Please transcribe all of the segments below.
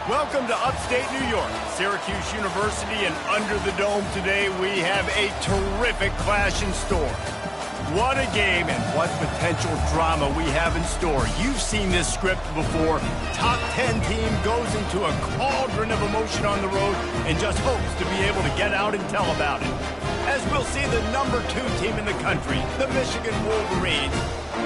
Welcome to upstate New York, Syracuse University, and under the dome today we have a terrific clash in store. What a game and what potential drama we have in store. You've seen this script before. Top 10 team goes into a cauldron of emotion on the road and just hopes to be able to get out and tell about it. As we'll see the number 2 team in the country, the Michigan Wolverines,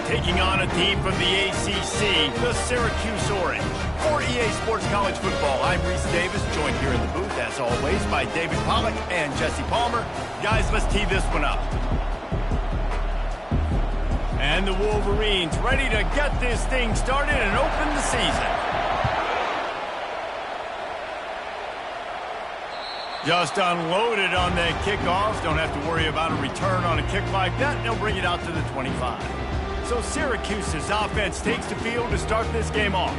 taking on a team from the ACC, the Syracuse Orange. For EA Sports College Football, I'm Reese Davis, joined here in the booth, as always, by David Pollack and Jesse Palmer. Guys, let's tee this one up. And the Wolverines ready to get this thing started and open the season. Just unloaded on that kickoff. Don't have to worry about a return on a kick like that. They'll bring it out to the 25. So Syracuse's offense takes the field to start this game off.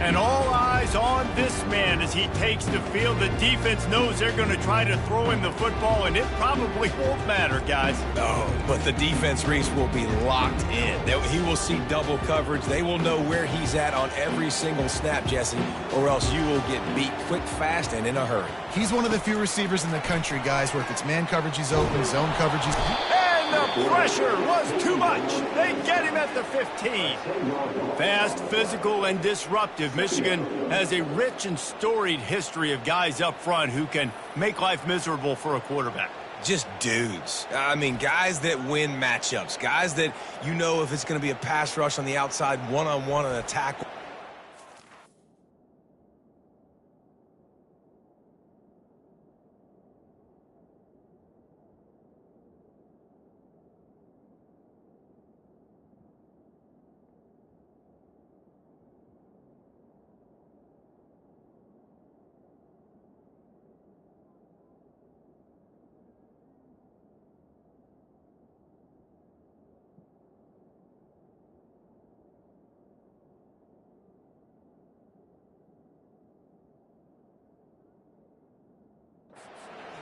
And all eyes on this man as he takes the field. The defense knows they're going to try to throw him the football, and it probably won't matter, guys. Oh, but the defense, Reese, will be locked in. He will see double coverage. They will know where he's at on every single snap, Jesse, or else you will get beat quick, fast, and in a hurry. He's one of the few receivers in the country, guys, where if it's man coverage, he's open, zone coverage, he's... The pressure was too much. They get him at the 15. Fast, physical, and disruptive. Michigan has a rich and storied history of guys up front who can make life miserable for a quarterback. Just dudes. I mean, guys that win matchups. Guys that you know if it's going to be a pass rush on the outside, one-on-one on a tackle.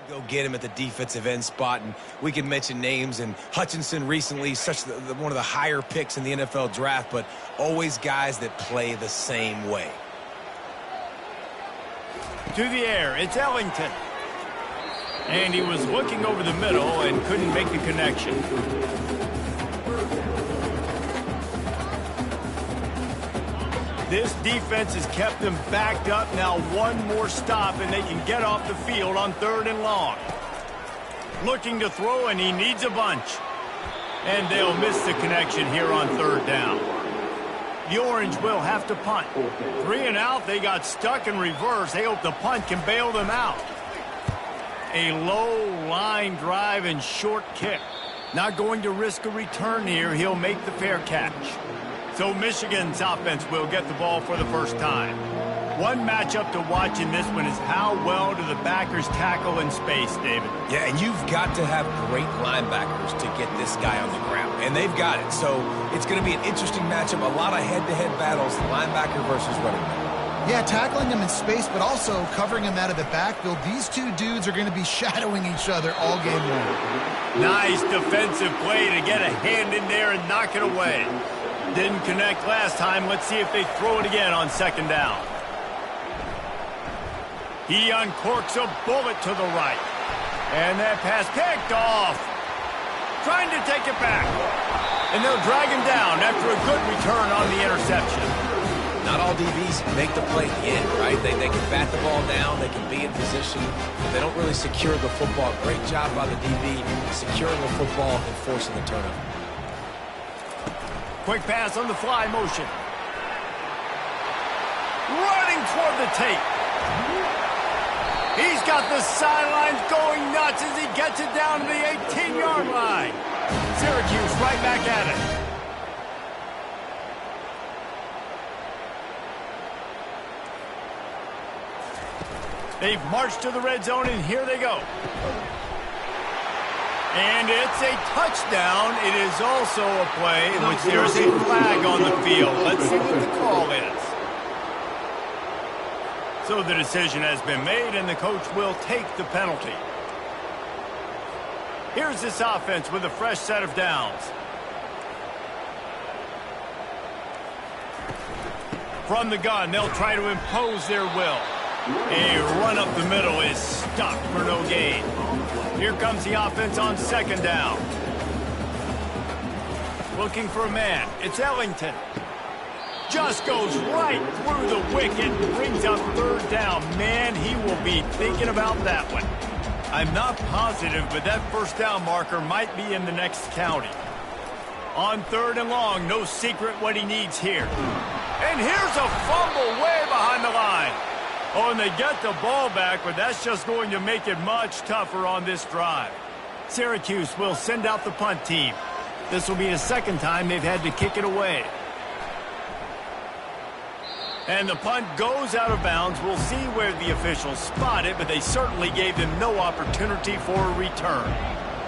Go get him at the defensive end spot, and we can mention names, and Hutchinson recently, one of the higher picks in the NFL draft, but always guys that play the same way. To the air, it's Ellington. And he was looking over the middle and couldn't make the connection. This defense has kept them backed up. Now one more stop, and they can get off the field on 3rd and long. Looking to throw, and he needs a bunch. And they'll miss the connection here on 3rd down. The Orange will have to punt. 3 and out, they got stuck in reverse. They hope the punt can bail them out. A low line drive and short kick. Not going to risk a return here. He'll make the fair catch. So Michigan's offense will get the ball for the first time. One matchup to watch in this one is how well do the backers tackle in space, David? Yeah, and you've got to have great linebackers to get this guy on the ground, and they've got it. So it's going to be an interesting matchup, a lot of head-to-head battles, linebacker versus running back. Yeah, tackling him in space, but also covering him out of the backfield. These two dudes are going to be shadowing each other all game long. Nice defensive play to get a hand in there and knock it away. Didn't connect last time. Let's see if they throw it again on 2nd down. He uncorks a bullet to the right. And that pass picked off. Trying to take it back. And they'll drag him down after a good return on the interception. Not all DBs make the play in, right? They can bat the ball down. They can be in position. But they don't really secure the football. Great job by the DB securing the football and forcing the turnover. Quick pass on the fly motion. Running toward the tape. He's got the sidelines going nuts as he gets it down to the 18-yard line. Syracuse right back at it. They've marched to the red zone, and here they go. And it's a touchdown. It is also a play in which there's a flag on the field. Let's see what the call is. So the decision has been made, and the coach will take the penalty. Here's this offense with a fresh set of downs. From the gun, they'll try to impose their will. A run up the middle is stuck for no gain. Here comes the offense on second down. Looking for a man. It's Ellington. Just goes right through the wicket, brings up third down. Man, he will be thinking about that one. I'm not positive, but that first down marker might be in the next county. On third and long, no secret what he needs here. And here's a fumble way behind the line. Oh, and they get the ball back, but that's just going to make it much tougher on this drive. Syracuse will send out the punt team. This will be the second time they've had to kick it away. And the punt goes out of bounds. We'll see where the officials spot it, but they certainly gave them no opportunity for a return.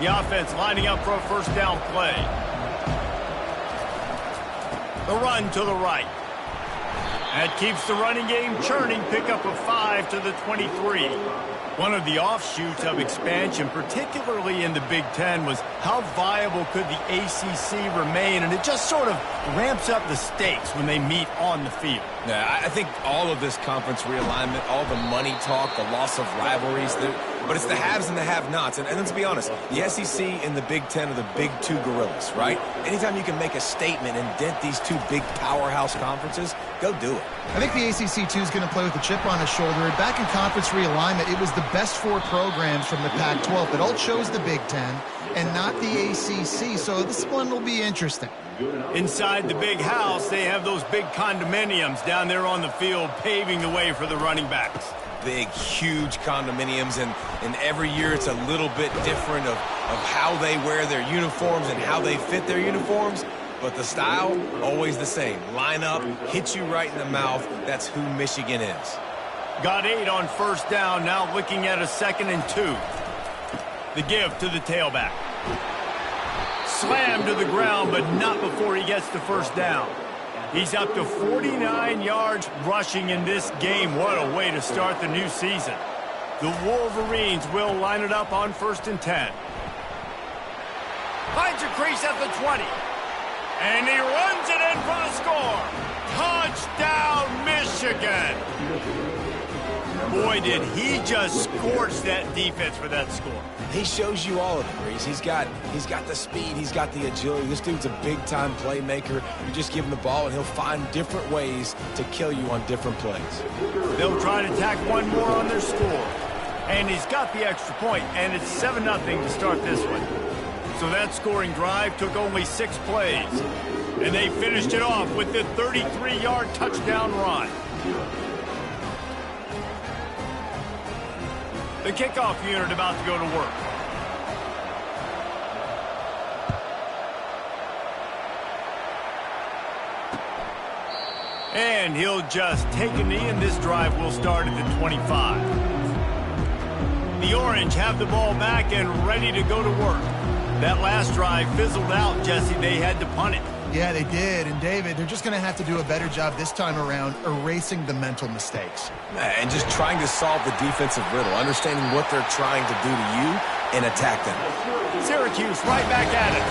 The offense lining up for a first down play. The run to the right. That keeps the running game churning. Pickup of 5 to the 23. One of the offshoots of expansion, particularly in the Big Ten, was how viable could the ACC remain, and it just sort of ramps up the stakes when they meet on the field. Yeah, I think all of this conference realignment, all the money talk, the loss of rivalries, but it's the haves and the have-nots. And let's be honest, the SEC and the Big Ten are the big two gorillas, right? Anytime you can make a statement and dent these two big powerhouse conferences, go do it. I think the ACC, too, is going to play with a chip on his shoulder. Back in conference realignment, it was the best 4 programs from the Pac-12 that all chose the Big Ten and not the ACC, so this one will be interesting. Inside the big house, they have those big condominiums down there on the field paving the way for the running backs. Big, huge condominiums, and every year it's a little bit different of how they wear their uniforms and how they fit their uniforms. But the style, always the same. Line up, hit you right in the mouth. That's who Michigan is. Got 8 on first down, now looking at a 2nd and 2. The give to the tailback. Slammed to the ground, but not before he gets the first down. He's up to 49 yards rushing in this game. What a way to start the new season. The Wolverines will line it up on 1st and 10. Finds a crease at the 20. And he runs it in for the score. Touchdown, Michigan. Boy, did he just scorch that defense for that score. He shows you all of it, Reese. He's got the speed. He's got the agility. This dude's a big-time playmaker. You just give him the ball, and he'll find different ways to kill you on different plays. They'll try to tack one more on their score. And he's got the extra point, and it's 7-0 to start this one. So that scoring drive took only 6 plays. And they finished it off with the 33-yard touchdown run. The kickoff unit about to go to work. And he'll just take a knee, and this drive will start at the 25. The Orange have the ball back and ready to go to work. That last drive fizzled out, Jesse. They had to punt it. Yeah, they did. And, David, they're just going to have to do a better job this time around erasing the mental mistakes. And just trying to solve the defensive riddle, understanding what they're trying to do to you and attack them. Syracuse right back at it.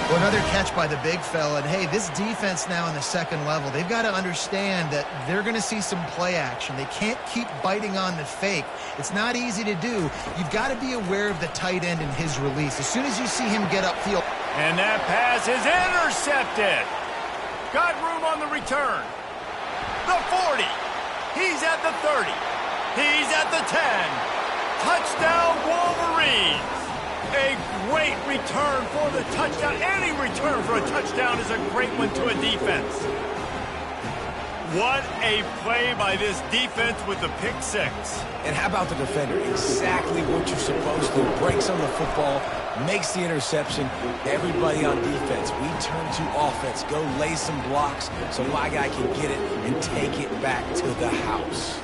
Well, another catch by the big fella. And, hey, this defense now in the second level, they've got to understand that they're going to see some play action. They can't keep biting on the fake. It's not easy to do. You've got to be aware of the tight end and his release. As soon as you see him get upfield. And that pass is intercepted. Got room on the return. The 40. He's at the 30. He's at the 10. Touchdown, Wolverines. A great return for the touchdown. Any return for a touchdown is a great one to a defense. What a play by this defense with the pick 6. And how about the defender? Exactly what you're supposed to. Breaks on the football, makes the interception. Everybody on defense, we turn to offense. Go lay some blocks so my guy can get it and take it back to the house.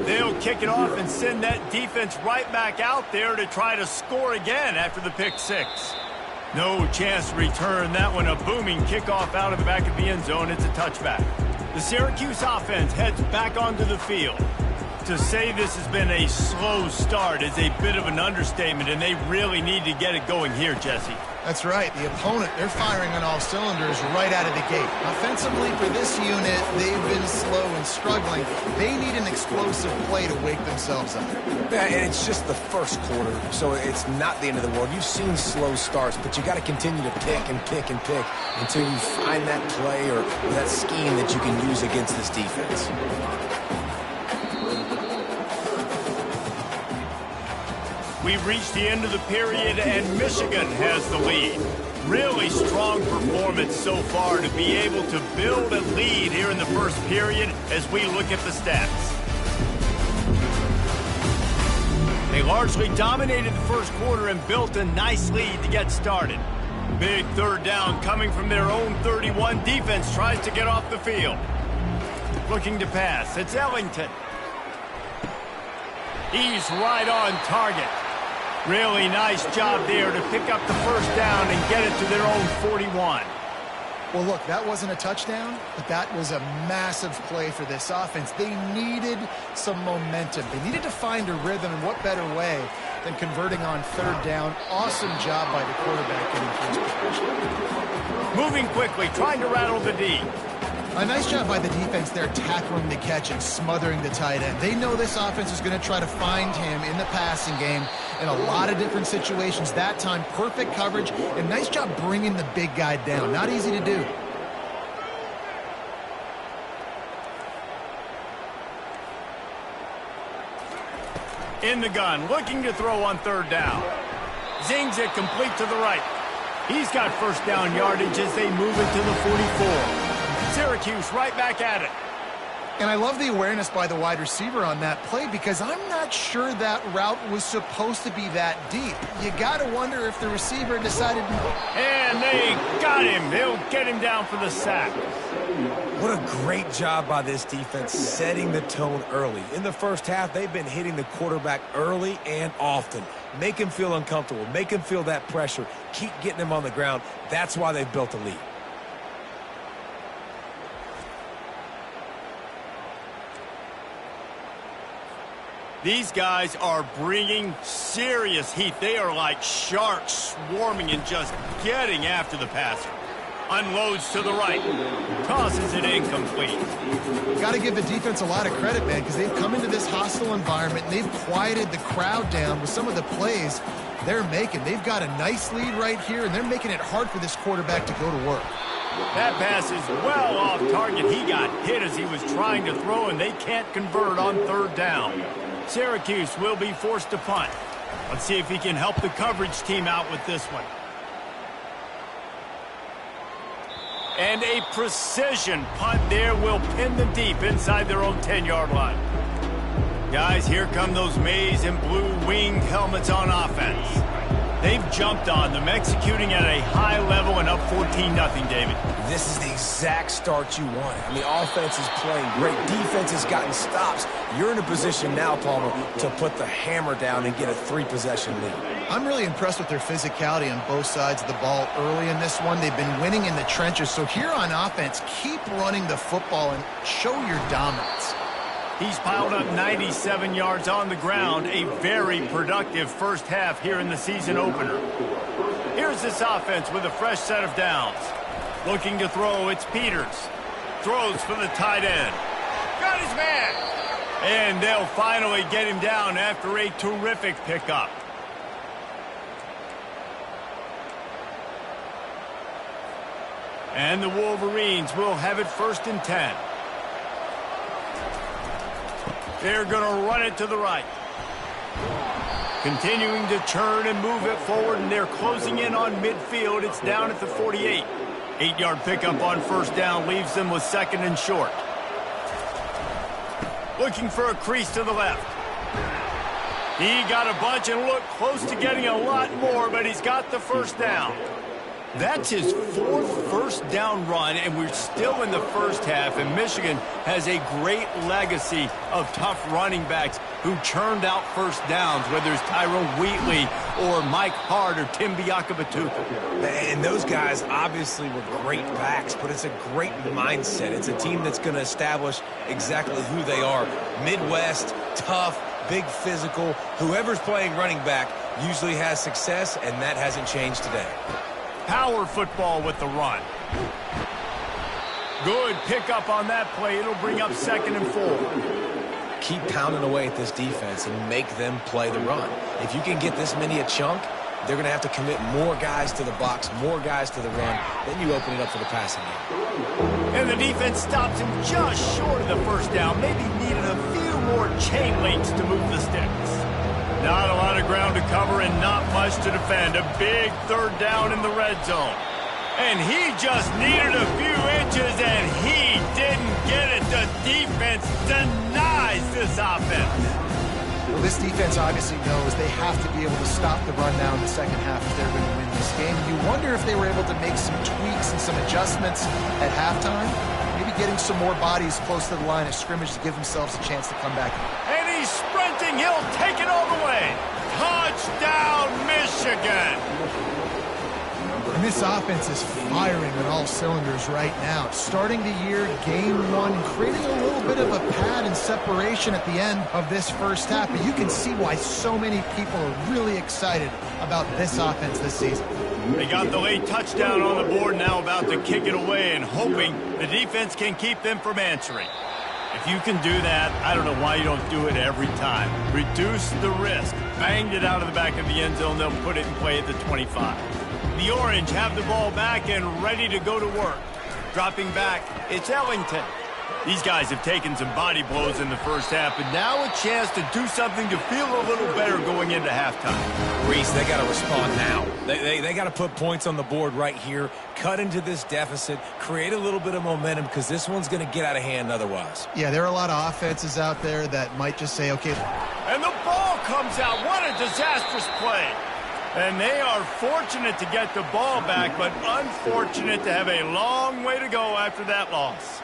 They'll kick it off and send that defense right back out there to try to score again after the pick 6. No chance to return that one. A booming kickoff out of the back of the end zone. It's a touchback. The Syracuse offense heads back onto the field. To say this has been a slow start is a bit of an understatement, and they really need to get it going here, Jesse. That's right. The opponent, they're firing on all cylinders right out of the gate. Offensively, for this unit, they've been slow and struggling. They need an explosive play to wake themselves up. Yeah, and it's just the first quarter, so it's not the end of the world. You've seen slow starts, but you got to continue to pick and pick and pick until you find that play or that scheme that you can use against this defense. We've reached the end of the period, and Michigan has the lead. Really strong performance so far to be able to build a lead here in the first period as we look at the stats. They largely dominated the first quarter and built a nice lead to get started. Big third down coming from their own 31. Defense tries to get off the field. Looking to pass. It's Ellington. He's right on target. Really nice job there to pick up the first down and get it to their own 41. Well, look, that wasn't a touchdown, but that was a massive play for this offense. They needed some momentum. They needed to find a rhythm, and what better way than converting on third down. Awesome job by the quarterback getting first possession. Moving quickly, trying to rattle the D. A nice job by the defense there tackling the catch and smothering the tight end. They know this offense is going to try to find him in the passing game in a lot of different situations. That time, perfect coverage, and nice job bringing the big guy down. Not easy to do. In the gun, looking to throw on third down. Zings it complete to the right. He's got first down yardage as they move it to the 44. Syracuse right back at it. And I love the awareness by the wide receiver on that play because I'm not sure that route was supposed to be that deep. You got to wonder if the receiver decided to... And they got him. They'll get him down for the sack. What a great job by this defense setting the tone early. In the first half, they've been hitting the quarterback early and often. Make him feel uncomfortable. Make him feel that pressure. Keep getting him on the ground. That's why they've built a lead. These guys are bringing serious heat. They are like sharks swarming and just getting after the passer. Unloads to the right. Tosses it incomplete. Got to give the defense a lot of credit, man, because they've come into this hostile environment and they've quieted the crowd down with some of the plays they're making. They've got a nice lead right here, and they're making it hard for this quarterback to go to work. That pass is well off target. He got hit as he was trying to throw, and they can't convert on third down. Syracuse will be forced to punt. Let's see if he can help the coverage team out with this one. And a precision punt there will pin them deep inside their own 10-yard line. Guys, here come those maize and blue winged helmets on offense. They've jumped on them, executing at a high level and up 14-0, David. This is the exact start you wanted. I mean, offense is playing great. Defense has gotten stops. You're in a position now, Palmer, to put the hammer down and get a 3-possession lead. I'm really impressed with their physicality on both sides of the ball early in this one. They've been winning in the trenches. So here on offense, keep running the football and show your dominance. He's piled up 97 yards on the ground. A very productive first half here in the season opener. Here's this offense with a fresh set of downs. Looking to throw, it's Peters. Throws for the tight end. Got his man. And they'll finally get him down after a terrific pickup. And the Wolverines will have it 1st and 10. They're going to run it to the right. Continuing to turn and move it forward, and they're closing in on midfield. It's down at the 48. 8-yard pickup on first down leaves them with 2nd and short. Looking for a crease to the left. He got a bunch and looked close to getting a lot more, but he's got the first down. That's his 4th first down run, and we're still in the first half, and Michigan has a great legacy of tough running backs who churned out first downs, whether it's Tyrone Wheatley or Mike Hart or Tim Biakabatuka. And those guys obviously were great backs, but it's a great mindset. It's a team that's going to establish exactly who they are. Midwest, tough, big physical. Whoever's playing running back usually has success, and that hasn't changed today. Power football with the run. Good pickup on that play. It'll bring up 2nd and 4. Keep pounding away at this defense and make them play the run. If you can get this many a chunk, they're going to have to commit more guys to the box, more guys to the run. Then you open it up for the passing game. And the defense stops him just short of the first down. Maybe needed a few more chain links to move the sticks. Not a lot of ground to cover and not much to defend. A big 3rd down in the red zone. And he just needed a few inches, and he didn't get it. The defense denies this offense. Well, this defense obviously knows they have to be able to stop the run now in the second half if they're going to win this game. You wonder if they were able to make some tweaks and some adjustments at halftime. Maybe getting some more bodies close to the line of scrimmage to give themselves a chance to come back. And he's sprinting. He'll take it all the way. Touchdown, Michigan. And this offense is firing on all cylinders right now. Starting the year, game 1, creating a little bit of a pad and separation at the end of this first half. But you can see why so many people are really excited about this offense this season. They got the late touchdown on the board, now about to kick it away and hoping the defense can keep them from answering. If you can do that, I don't know why you don't do it every time. Reduce the risk. Banged it out of the back of the end zone. They'll put it in play at the 25. The Orange have the ball back and ready to go to work. Dropping back, it's Ellington. These guys have taken some body blows in the first half, but now a chance to do something to feel a little better going into halftime. Reese, they got to respond now. They got to put points on the board right here, cut into this deficit, create a little bit of momentum because this one's going to get out of hand otherwise. Yeah, there are a lot of offenses out there that might just say, okay. And the ball comes out. What a disastrous play. And they are fortunate to get the ball back, but unfortunate to have a long way to go after that loss.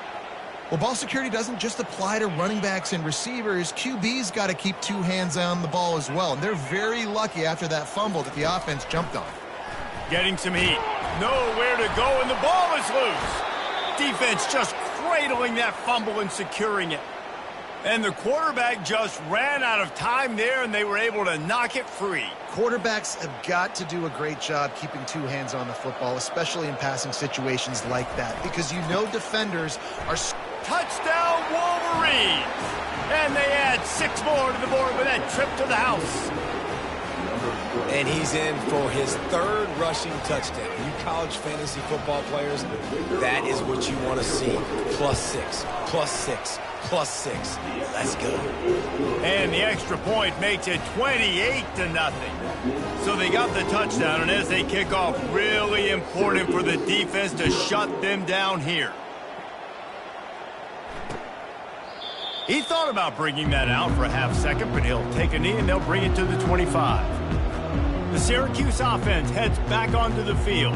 Well, ball security doesn't just apply to running backs and receivers. QB's got to keep 2 hands on the ball as well. And they're very lucky after that fumble that the offense jumped on. Getting some heat. Nowhere to go, and the ball is loose. Defense just cradling that fumble and securing it. And the quarterback just ran out of time there, and they were able to knock it free. Quarterbacks have got to do a great job keeping 2 hands on the football, especially in passing situations like that, because you know defenders are... Touchdown, Wolverines! And they add 6 more to the board with that trip to the house. And he's in for his 3rd rushing touchdown. You college fantasy football players, that is what you want to see. +6, +6, +6. Let's go. And the extra point makes it 28-0. So they got the touchdown, and as they kick off, really important for the defense to shut them down here. He thought about bringing that out for a half second, but he'll take a knee and they'll bring it to the 25. The Syracuse offense heads back onto the field.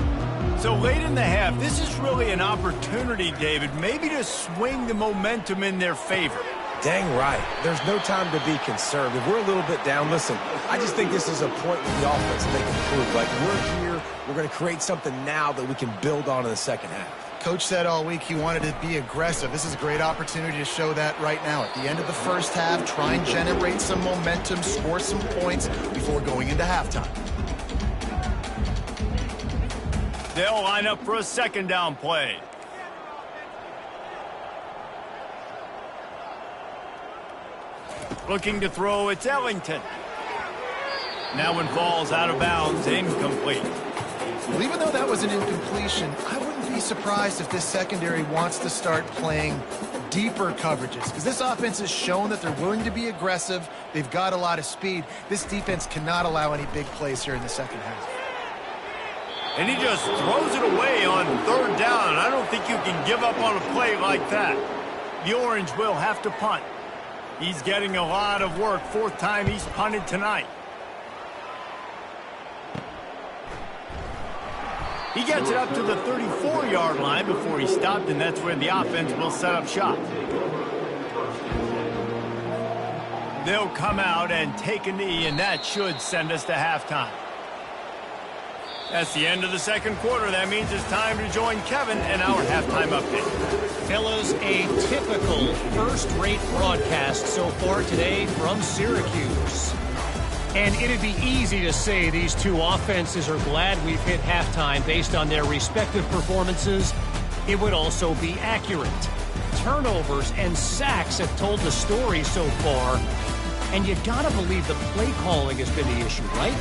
So late in the half, this is really an opportunity, David, maybe to swing the momentum in their favor. Dang right. There's no time to be concerned. If we're a little bit down, listen, I just think this is a point with the offense that they can prove. Like, we're here, we're going to create something now that we can build on in the second half. Coach said all week he wanted to be aggressive. This is a great opportunity to show that right now. At the end of the first half, try and generate some momentum, score some points before going into halftime. They'll line up for a 2nd down play. Looking to throw, it's Ellington. Now one falls out of bounds, incomplete. Well, even though that was an incompletion, I wouldn't be surprised if this secondary wants to start playing deeper coverages, because this offense has shown that they're willing to be aggressive. They've got a lot of speed. This defense cannot allow any big plays here in the second half. And he just throws it away on 3rd down. I don't think you can give up on a play like that. The Orange will have to punt. He's getting a lot of work. 4th time he's punted tonight. He gets it up to the 34-yard line before he stopped, and that's where the offense will set up shop. They'll come out and take a knee, and that should send us to halftime. That's the end of the 2nd quarter. That means it's time to join Kevin and our halftime update. Fellas, a typical first-rate broadcast so far today from Syracuse. And it'd be easy to say these two offenses are glad we've hit halftime based on their respective performances. It would also be accurate. Turnovers and sacks have told the story so far. And you gotta believe the play calling has been the issue, right?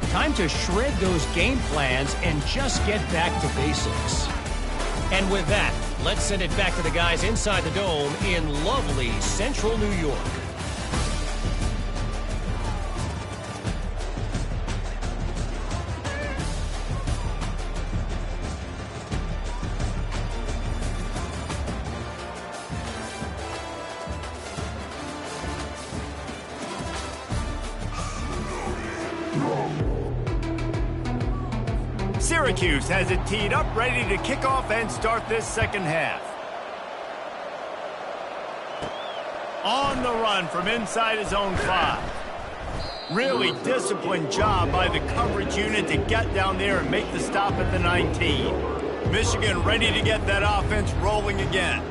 Time to shred those game plans and just get back to basics. And with that, let's send it back to the guys inside the Dome in lovely central New York. Syracuse has it teed up, ready to kick off and start this second half. On the run from inside his own 5. Really disciplined job by the coverage unit to get down there and make the stop at the 19. Michigan ready to get that offense rolling again.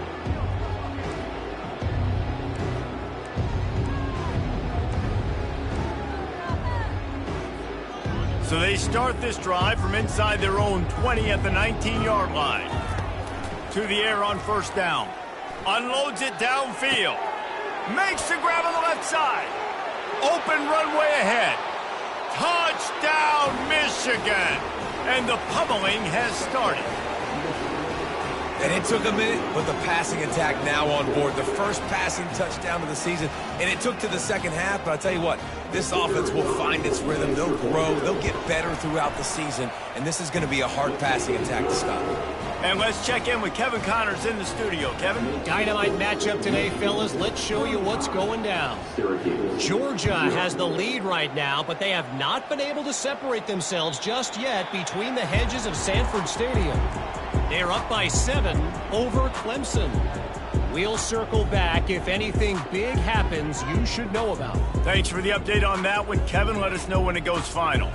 So they start this drive from inside their own 20 at the 19-yard line. To the air on first down. Unloads it downfield. Makes the grab on the left side. Open runway ahead. Touchdown, Michigan. And the pummeling has started. And it took a minute, but the passing attack now on board. The first passing touchdown of the season, and it took to the second half, but I'll tell you what, this offense will find its rhythm. They'll grow. They'll get better throughout the season, and this is going to be a hard passing attack to stop. And let's check in with Kevin Connors in the studio. Kevin? Dynamite matchup today, fellas. Let's show you what's going down. Georgia has the lead right now, but they have not been able to separate themselves just yet between the hedges of Sanford Stadium. They're up by 7 over Clemson. We'll circle back. If anything big happens, you should know about it. Thanks for the update on that one, Kevin. Let us know when it goes final.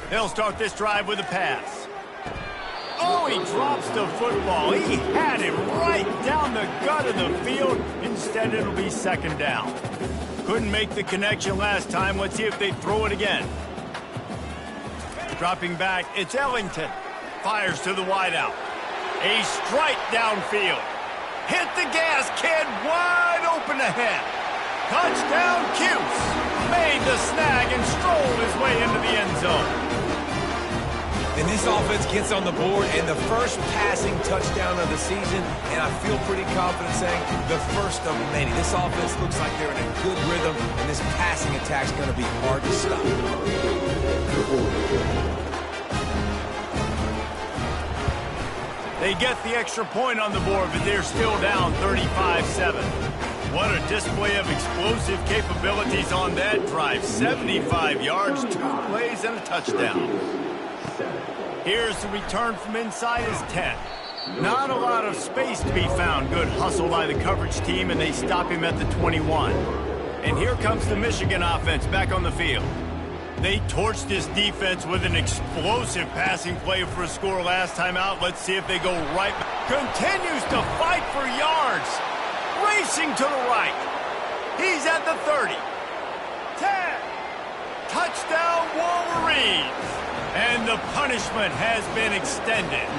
They'll start this drive with a pass. Oh, he drops the football. He had it right down the gut of the field. Instead, it'll be second down. Couldn't make the connection last time. Let's see if they throw it again. Dropping back, it's Ellington. Fires to the wideout. A strike downfield. Hit the gas, kid. Wide open ahead. Touchdown, Cuse. Made the snag and strolled his way into the end zone. And this offense gets on the board, and the first passing touchdown of the season, and I feel pretty confident saying the first of many. This offense looks like they're in a good rhythm, and this passing attack's going to be hard to stop. They get the extra point on the board, but they're still down 35-7. What a display of explosive capabilities on that drive. 75 yards, 2 plays, and a touchdown. Here's the return from inside his 10. Not a lot of space to be found. Good hustle by the coverage team, and they stop him at the 21. And here comes the Michigan offense back on the field. They torched this defense with an explosive passing play for a score last time out. Let's see if they go right back. Continues to fight for yards. Racing to the right. He's at the 30. 10. Touchdown, Wolverines. And the punishment has been extended.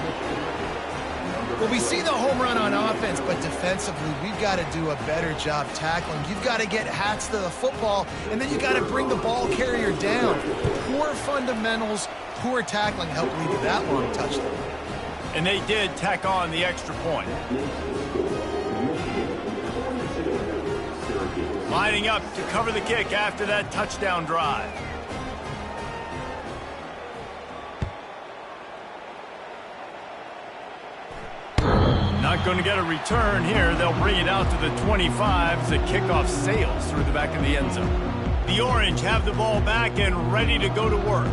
Well, we see the home run on offense, but defensively, we've got to do a better job tackling. You've got to get hats to the football, and then you got to bring the ball carrier down. Poor fundamentals, poor tackling helped lead to that long touchdown. And they did tack on the extra point. Lining up to cover the kick after that touchdown drive. Not going to get a return here. They'll bring it out to the 25 as the kickoff sails through the back of the end zone. The Orange have the ball back and ready to go to work.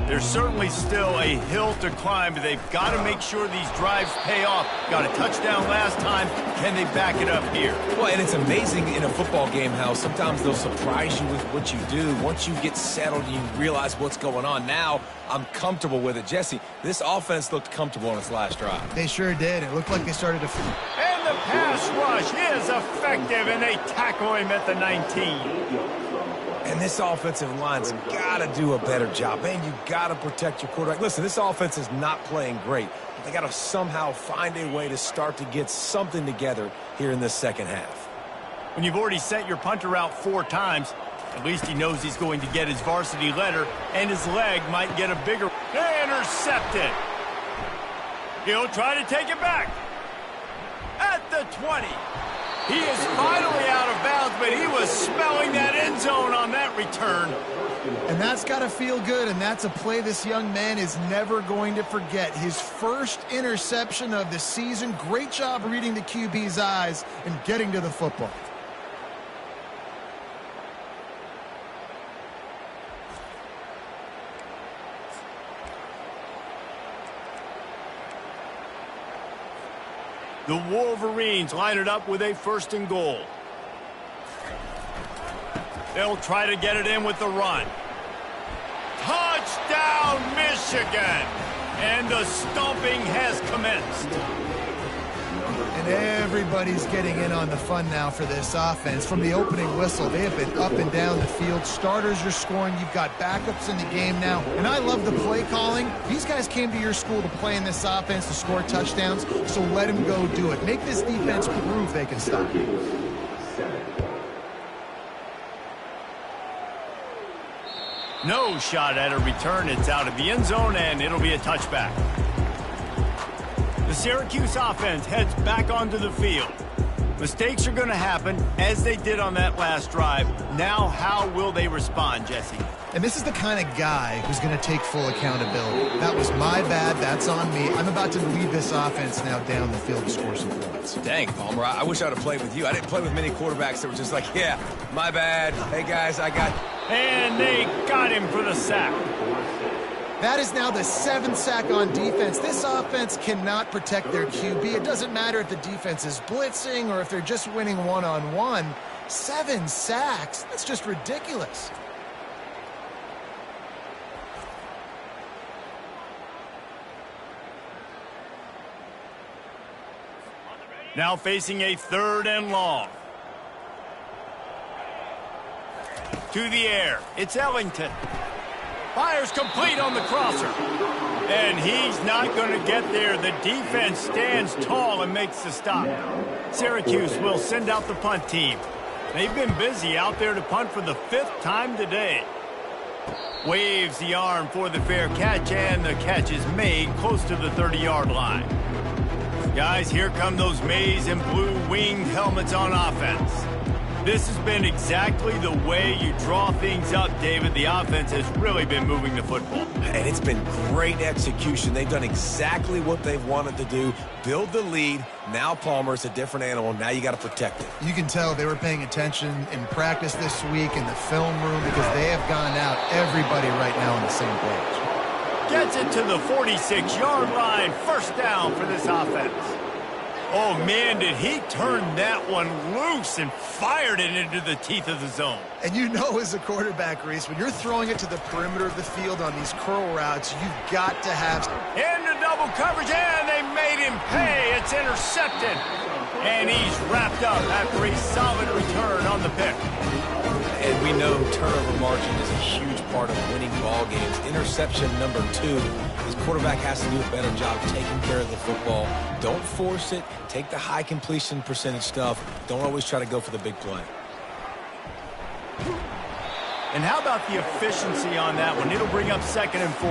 There's certainly still a hill to climb, but they've got to make sure these drives pay off. Got a touchdown last time. Can they back it up here? Well, and it's amazing in a football game how sometimes they'll surprise you with what you do. Once you get settled and you realize what's going on, now I'm comfortable with it. Jesse, this offense looked comfortable on its last drive. They sure did. It looked like they started to... And the pass rush is effective, and they tackle him at the 19. And this offensive line's got to do a better job. Man, you got to protect your quarterback. Listen, this offense is not playing great. But they got to somehow find a way to start to get something together here in this second half. When you've already sent your punter out 4 times, at least he knows he's going to get his varsity letter, and his leg might get a bigger... Intercepted. He'll try to take it back. At the 20. He is finally out of bounds, but he was smelling that end zone on that return. And that's got to feel good, and that's a play this young man is never going to forget. His first interception of the season. Great job reading the QB's eyes and getting to the football. The Wolverines line it up with a 1st and goal. They'll try to get it in with the run. Touchdown, Michigan! And the stomping has commenced. And everybody's getting in on the fun now for this offense. From the opening whistle, they have been up and down the field. Starters are scoring. You've got backups in the game now. And I love the play calling. These guys came to your school to play in this offense to score touchdowns, so let them go do it. Make this defense prove they can stop you. No shot at a return. It's out of the end zone, and it'll be a touchback. The Syracuse offense heads back onto the field. Mistakes are going to happen, as they did on that last drive. Now, how will they respond, Jesse? And this is the kind of guy who's going to take full accountability. That was my bad. That's on me. I'm about to lead this offense now down the field to score some points. Dang, Palmer, I wish I would have played with you. I didn't play with many quarterbacks that were just like, yeah, my bad. Hey, guys, I got... And they got him for the sack. That is now the 7th sack on defense. This offense cannot protect their QB. It doesn't matter if the defense is blitzing or if they're just winning one-on-one. 7 sacks? That's just ridiculous. Now facing a 3rd and long. To the air. It's Ellington. Fires complete on the crosser. And he's not going to get there. The defense stands tall and makes the stop. Syracuse will send out the punt team. They've been busy out there to punt for the 5th time today. Waves the arm for the fair catch, and the catch is made close to the 30-yard line. Guys, here come those maize and blue winged helmets on offense. This has been exactly the way you draw things up, David. The offense has really been moving the football. And it's been great execution. They've done exactly what they've wanted to do. Build the lead. Now Palmer's a different animal. Now you got to protect it. You can tell they were paying attention in practice this week in the film room because they have gone out, everybody right now on the same page. Gets it to the 46-yard line. 1st down for this offense. Oh, man, did he turn that one loose and fired it into the teeth of the zone. And you know as a quarterback, Reese, when you're throwing it to the perimeter of the field on these curl routes, you've got to have... Into double coverage, and they made him pay. It's intercepted. And he's wrapped up after a solid return on the pick. And we know turnover margin is a huge part of winning ball games. Interception number 2. His quarterback has to do a better job taking care of the football. Don't force it. Take the high completion percentage stuff. Don't always try to go for the big play. And how about the efficiency on that one? It'll bring up 2nd and 4.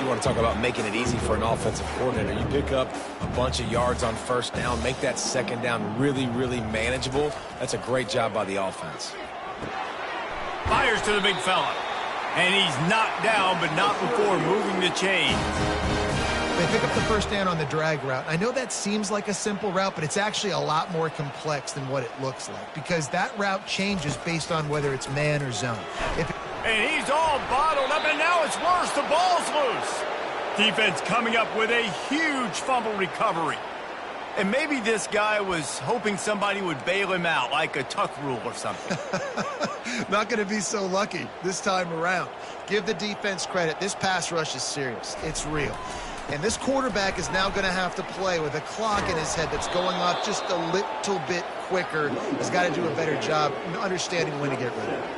You want to talk about making it easy for an offensive coordinator. You pick up a bunch of yards on 1st down, make that 2nd down really, really manageable. That's a great job by the offense. Fires to the big fella. And he's knocked down, but not before moving the chains. They pick up the 1st down on the drag route. I know that seems like a simple route, but it's actually a lot more complex than what it looks like because that route changes based on whether it's man or zone. And he's all bottled up, and now it's worse. The ball's loose. Defense coming up with a huge fumble recovery. And maybe this guy was hoping somebody would bail him out, like a tuck rule or something. Not going to be so lucky this time around. Give the defense credit. This pass rush is serious. It's real. And this quarterback is now going to have to play with a clock in his head that's going off just a little bit quicker. He's got to do a better job understanding when to get rid of it.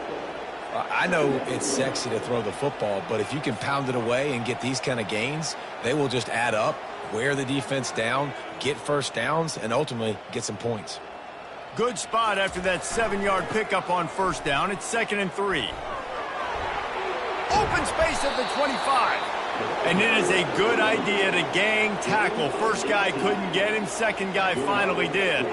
I know it's sexy to throw the football, but if you can pound it away and get these kind of gains, they will just add up, wear the defense down, get first downs, and ultimately get some points. Good spot after that 7-yard pickup on first down. It's 2nd and 3. Open space at the 25. And it is a good idea to gang tackle. First guy couldn't get him. Second guy finally did.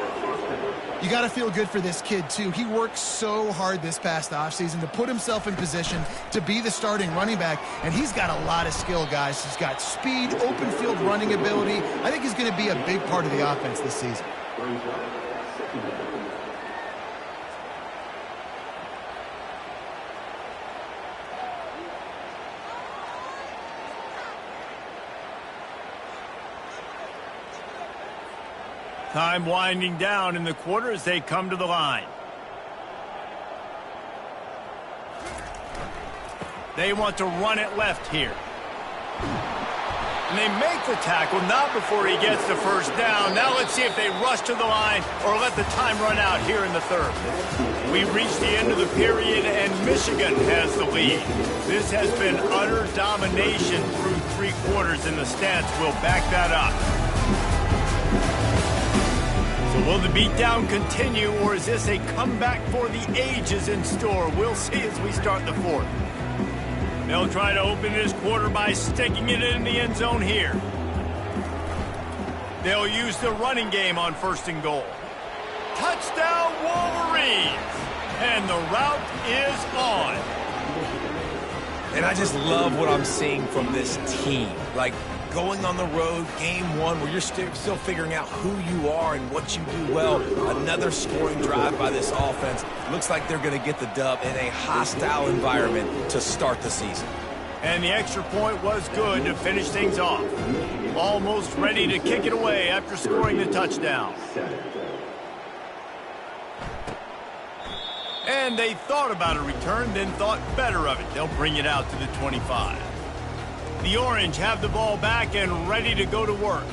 You got to feel good for this kid, too. He worked so hard this past offseason to put himself in position to be the starting running back, and he's got a lot of skill, guys. He's got speed, open field running ability. I think he's going to be a big part of the offense this season. Time winding down in the quarter as they come to the line. They want to run it left here. And they make the tackle, not before he gets the first down. Now let's see if they rush to the line or let the time run out here in the third. We've reached the end of the period, and Michigan has the lead. This has been utter domination through 3 quarters, and the stats will back that up. Will the beatdown continue, or is this a comeback for the ages in store? We'll see as we start the fourth. They'll try to open this quarter by sticking it in the end zone here. They'll use the running game on 1st and goal. Touchdown, Wolverines! And the route is on. And I just love what I'm seeing from this team. Like, going on the road, game 1, where you're still figuring out who you are and what you do well. Another scoring drive by this offense. Looks like they're going to get the dub in a hostile environment to start the season. And the extra point was good to finish things off. Almost ready to kick it away after scoring the touchdown. And they thought about a return, then thought better of it. They'll bring it out to the 25. The Orange have the ball back and ready to go to work.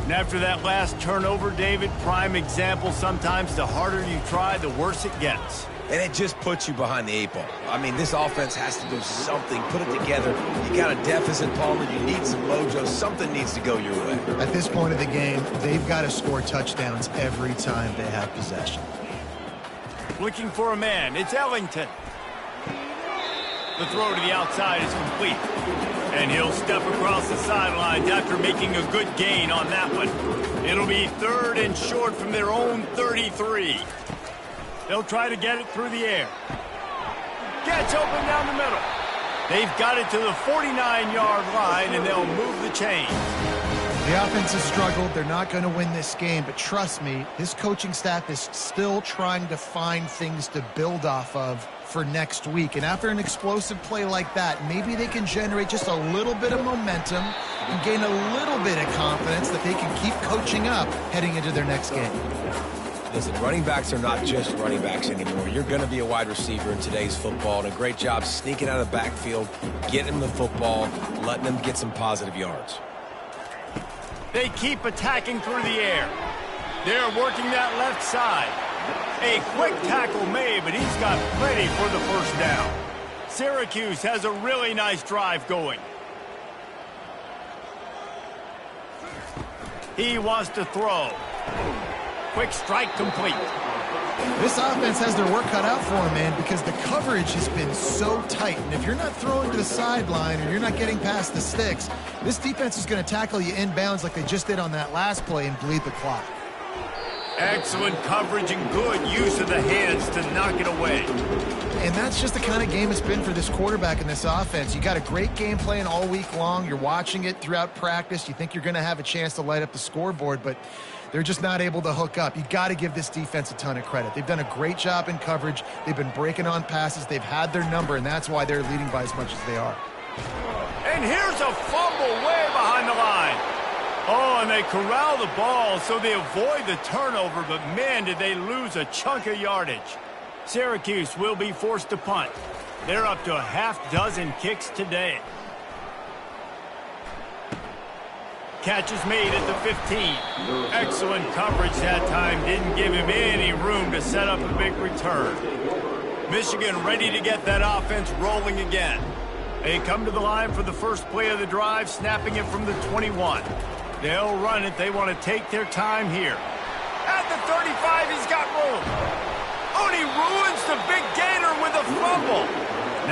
And after that last turnover, David, prime example, sometimes the harder you try, the worse it gets. And it just puts you behind the 8 ball. I mean, this offense has to do something, put it together. You got a deficit, Palmer, you need some mojo. Something needs to go your way. At this point of the game, they've got to score touchdowns every time they have possession. Looking for a man, it's Ellington. The throw to the outside is complete. And he'll step across the sidelines after making a good gain on that one. It'll be 3rd and short from their own 33. They'll try to get it through the air. Gets open down the middle. They've got it to the 49-yard line, and they'll move the chain. The offense has struggled. They're not going to win this game, but trust me, this coaching staff is still trying to find things to build off of for next week. And after an explosive play like that, maybe they can generate just a little bit of momentum and gain a little bit of confidence that they can keep coaching up heading into their next game. Listen, running backs are not just running backs anymore. You're going to be a wide receiver in today's football, and a great job sneaking out of the backfield, getting the football, letting them get some positive yards. They keep attacking through the air. They're working that left side. A quick tackle made, but he's got plenty for the first down. Syracuse has a really nice drive going. He wants to throw. Quick strike complete. This offense has their work cut out for them, man, because the coverage has been so tight. And if you're not throwing to the sideline or you're not getting past the sticks, this defense is going to tackle you inbounds like they just did on that last play and bleed the clock. Excellent coverage and good use of the hands to knock it away. And that's just the kind of game it's been for this quarterback in this offense. You got a great game plan all week long. You're watching it throughout practice. You think you're going to have a chance to light up the scoreboard, but they're just not able to hook up. You got to give this defense a ton of credit. They've done a great job in coverage. They've been breaking on passes. They've had their number, and that's why they're leading by as much as they are. And here's a fumble way behind the line. Oh, and they corral the ball so they avoid the turnover, but man, did they lose a chunk of yardage. Syracuse will be forced to punt. They're up to a half-dozen kicks today. Catch is made at the 15. Excellent coverage that time. Didn't give him any room to set up a big return. Michigan ready to get that offense rolling again. They come to the line for the first play of the drive, snapping it from the 21. They'll run it. They want to take their time here. At the 35, he's got room. Oh, and he ruins the big gainer with a fumble.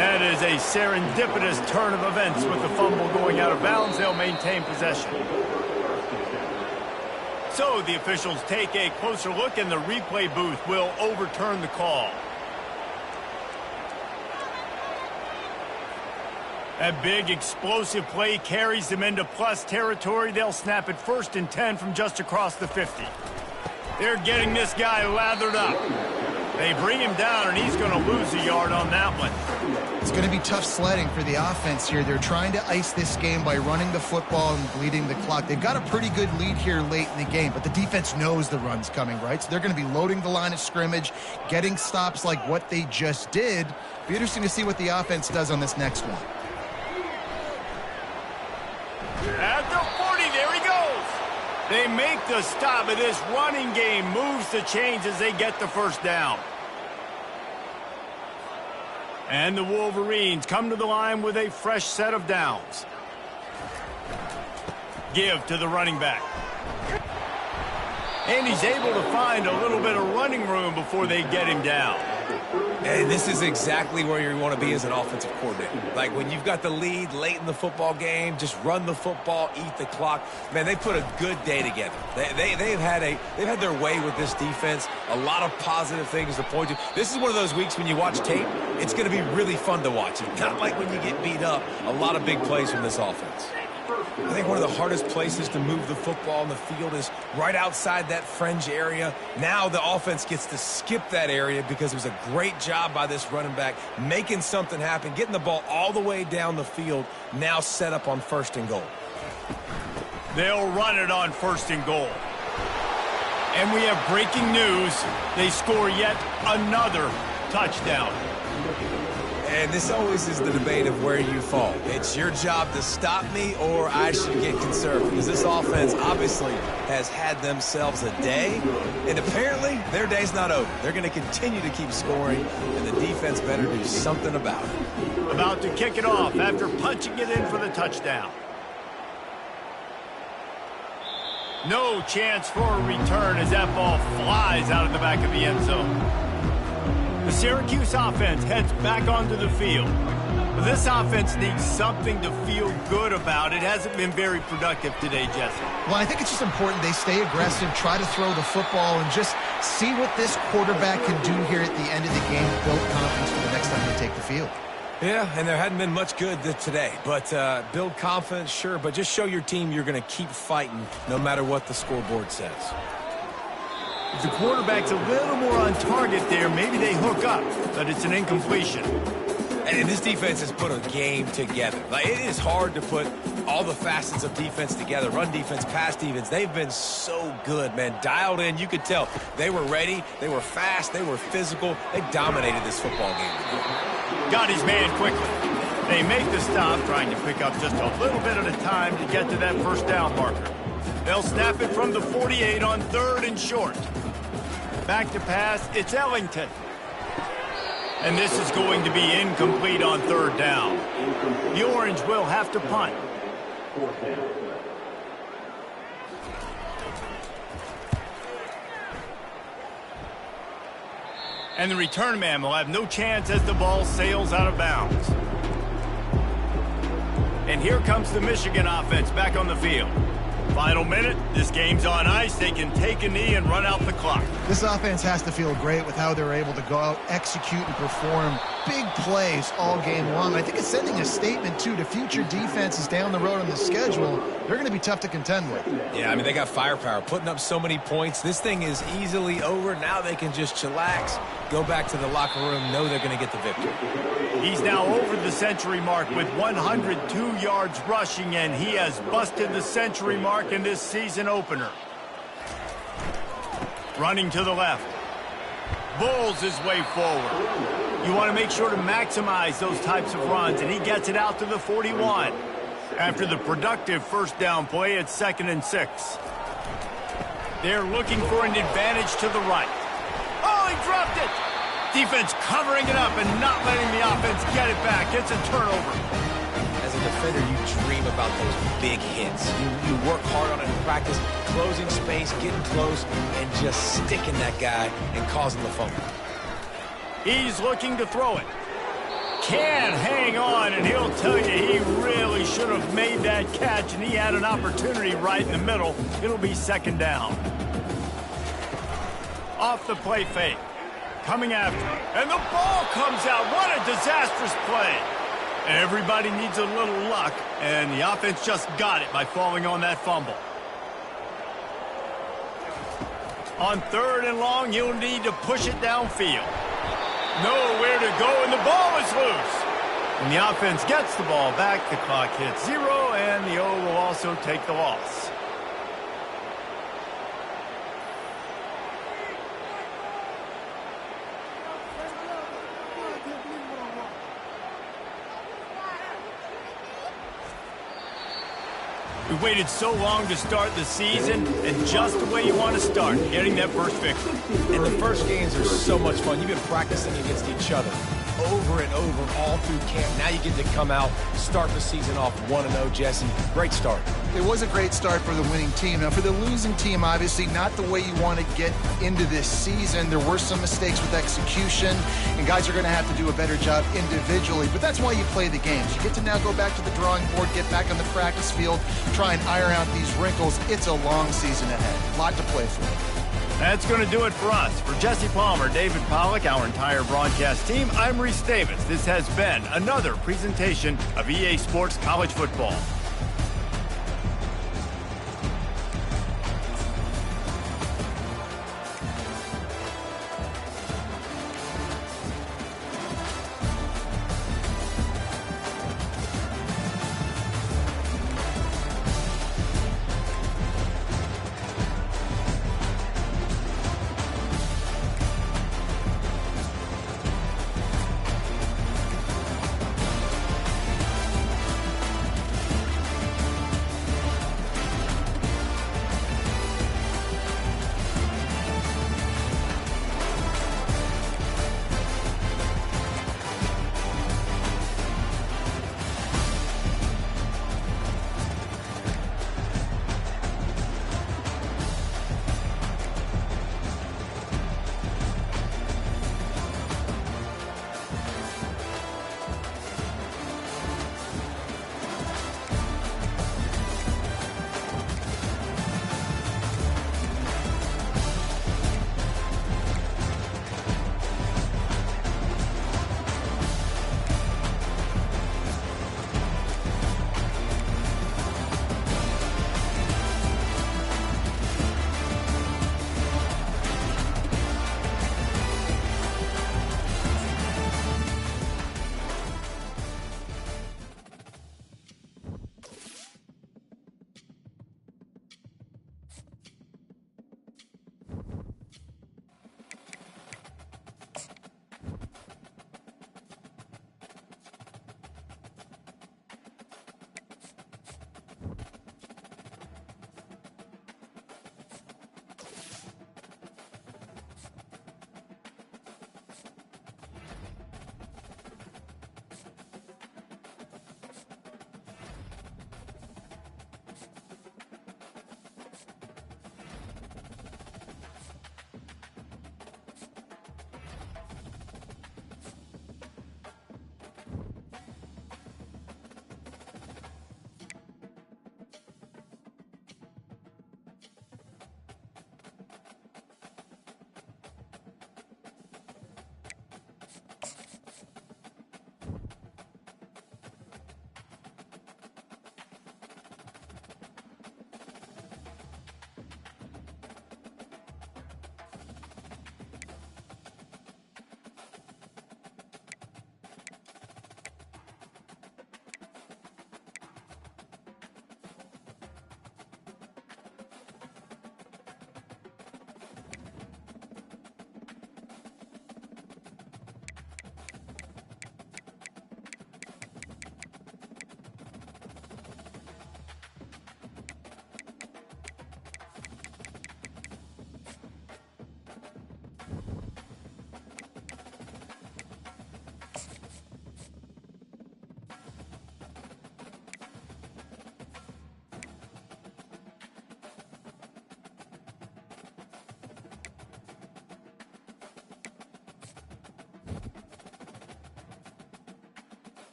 That is a serendipitous turn of events with the fumble going out of bounds. They'll maintain possession. So the officials take a closer look, and the replay booth will overturn the call. That big explosive play carries them into plus territory. They'll snap it 1st and 10 from just across the 50. They're getting this guy lathered up. They bring him down, and he's going to lose a yard on that one. It's going to be tough sledding for the offense here. They're trying to ice this game by running the football and bleeding the clock. They've got a pretty good lead here late in the game, but the defense knows the run's coming, right? So they're going to be loading the line of scrimmage, getting stops like what they just did. Be interesting to see what the offense does on this next one. At the 40, there he goes. They make the stop, and this running game moves the chains as they get the first down. And the Wolverines come to the line with a fresh set of downs. Give to the running back. And he's able to find a little bit of running room before they get him down. And this is exactly where you want to be as an offensive coordinator. Like when you've got the lead late in the football game, just run the football, eat the clock. Man, they put a good day together. They've had their way with this defense. A lot of positive things to point to. This is one of those weeks when you watch tape, it's going to be really fun to watch. Not like when you get beat up. A lot of big plays from this offense. I think one of the hardest places to move the football on the field is right outside that fringe area. Now the offense gets to skip that area because it was a great job by this running back making something happen, getting the ball all the way down the field, now set up on 1st and goal. They'll run it on 1st and goal. And we have breaking news. They score yet another touchdown. And this always is the debate of where you fall. It's your job to stop me, or I should get conservative. Because this offense obviously has had themselves a day, and apparently their day's not over. They're going to continue to keep scoring, and the defense better do something about it. About to kick it off after punching it in for the touchdown. No chance for a return as that ball flies out of the back of the end zone. The Syracuse offense heads back onto the field. But this offense needs something to feel good about. It hasn't been very productive today, Jesse. Well, I think it's just important they stay aggressive, try to throw the football, and just see what this quarterback can do here at the end of the game, build confidence for the next time they take the field. Yeah, and there hadn't been much good today. But build confidence, sure, but just show your team you're going to keep fighting no matter what the scoreboard says. If the quarterback's a little more on target there, maybe they hook up, but it's an incompletion. And this defense has put a game together. Like, it is hard to put all the facets of defense together. Run defense, pass defense. They've been so good, man. Dialed in. You could tell they were ready. They were fast. They were physical. They dominated this football game. Got his man quickly. They make the stop, trying to pick up just a little bit at a time to get to that first down marker. They'll snap it from the 48 on 3rd and short. Back to pass, it's Ellington. And this is going to be incomplete on 3rd down. The Orange will have to punt. And the return man will have no chance as the ball sails out of bounds. And here comes the Michigan offense back on the field. Final minute, this game's on ice. They can take a knee and run out the clock. This offense has to feel great with how they're able to go out, execute, and perform big plays all game long. I think it's sending a statement, too, to future defenses down the road on the schedule. They're going to be tough to contend with. Yeah, I mean, they got firepower, putting up so many points. This thing is easily over. Now they can just chillax, go back to the locker room, know they're going to get the victory. He's now over the century mark with 102 yards rushing, and he has busted the century mark in this season opener. Running to the left. Bulls his way forward. You want to make sure to maximize those types of runs, and he gets it out to the 41. After the productive first down play, it's 2nd and 6. They're looking for an advantage to the right. Oh, he dropped it! Defense covering it up and not letting the offense get it back. It's a turnover. As a defender, you dream about those big hits. You work hard on it in practice, closing space, getting close, and just sticking that guy and causing the fumble. He's looking to throw it. Can't hang on, and he'll tell you he really should have made that catch, and he had an opportunity right in the middle. It'll be second down. Off the play fake. Coming after. And the ball comes out. What a disastrous play. Everybody needs a little luck, and the offense just got it by falling on that fumble. On third and long, you'll need to push it downfield. Nowhere to go, and the ball is loose. When the offense gets the ball back, the clock hits 0, and the O will also take the loss. We waited so long to start the season, and just the way you want to start, getting that first victory. And the first games are so much fun. You've been practicing against each other over and over all through camp. Now you get to come out, start the season off 1-0, Jesse. Great start. It was a great start for the winning team. Now, for the losing team, obviously not the way you want to get into this season. There were some mistakes with execution, and guys are going to have to do a better job individually. But that's why you play the games. You get to now go back to the drawing board, get back on the practice field, try and iron out these wrinkles. It's a long season ahead. A lot to play for. That's going to do it for us. For Jesse Palmer, David Pollack, our entire broadcast team, I'm Reese Davis. This has been another presentation of EA Sports College Football.